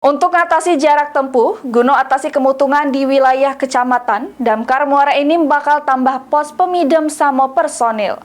Untuk mengatasi jarak tempuh, guna atasi kemutungan di wilayah kecamatan, Damkar Muara Enim bakal tambah pos pemidam sama personil.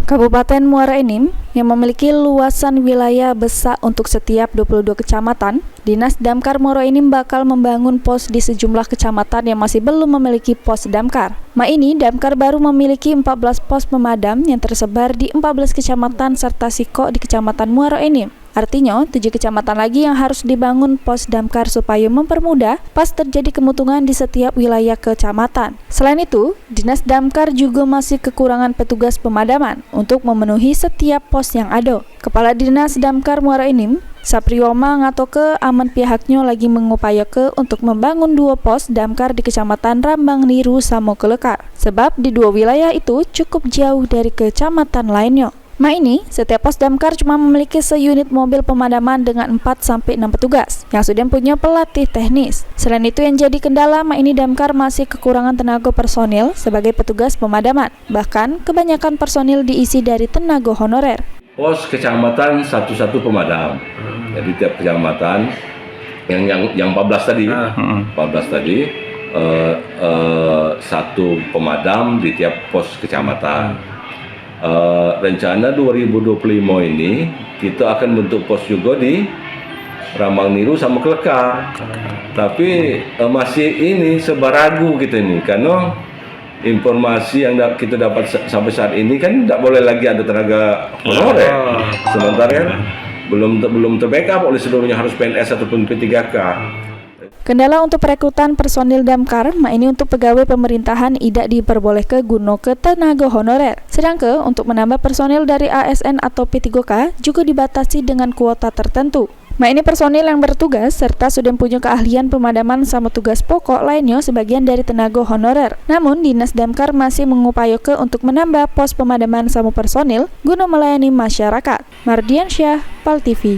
Kabupaten Muara Enim yang memiliki luasan wilayah besar untuk setiap 22 kecamatan, Dinas Damkar Muara Enim bakal membangun pos di sejumlah kecamatan yang masih belum memiliki pos damkar. Ini Damkar baru memiliki 14 pos pemadam yang tersebar di 14 kecamatan serta Siko di Kecamatan Muara Enim. Artinya, 7 kecamatan lagi yang harus dibangun pos damkar supaya mempermudah pas terjadi kemutungan di setiap wilayah kecamatan. Selain itu, Dinas Damkar juga masih kekurangan petugas pemadaman untuk memenuhi setiap pos yang ada. Kepala Dinas Damkar Muara Enim, Saprioma ngatoke aman pihaknya lagi mengupayake untuk membangun 2 pos damkar di Kecamatan Rambang Niru sama Kelekar. Sebab di 2 wilayah itu cukup jauh dari kecamatan lainnya. Ini, setiap pos damkar cuma memiliki seunit mobil pemadaman dengan 4-6 petugas yang sudah punya pelatih teknis. Selain itu yang jadi kendala, ini damkar masih kekurangan tenaga personil sebagai petugas pemadaman. Bahkan, kebanyakan personil diisi dari tenaga honorer. Pos kecamatan satu pemadam. Jadi tiap kecamatan yang 14 tadi, 14 tadi satu pemadam di tiap pos kecamatan. Rencana 2025 ini kita akan bentuk pos juga di Rambang Niru sama Kelekar. Tapi masih ini sebaragu kita ini karena informasi yang kita dapat sampai saat ini kan tidak boleh lagi ada tenaga honorer. Sementara kan belum terbackup oleh seluruhnya harus PNS ataupun P3K. Kendala untuk perekrutan personil damkar, ini untuk pegawai pemerintahan tidak diperbolehkan guna ke tenaga honorer. Sedangkan untuk menambah personil dari ASN atau P3K juga dibatasi dengan kuota tertentu. Ini personil yang bertugas serta sudah punya keahlian pemadaman sama tugas pokok lainnya sebagian dari tenaga honorer. Namun Dinas Damkar masih mengupayakan untuk menambah pos pemadaman sama personil guna melayani masyarakat. Mardiansyah, PAL TV.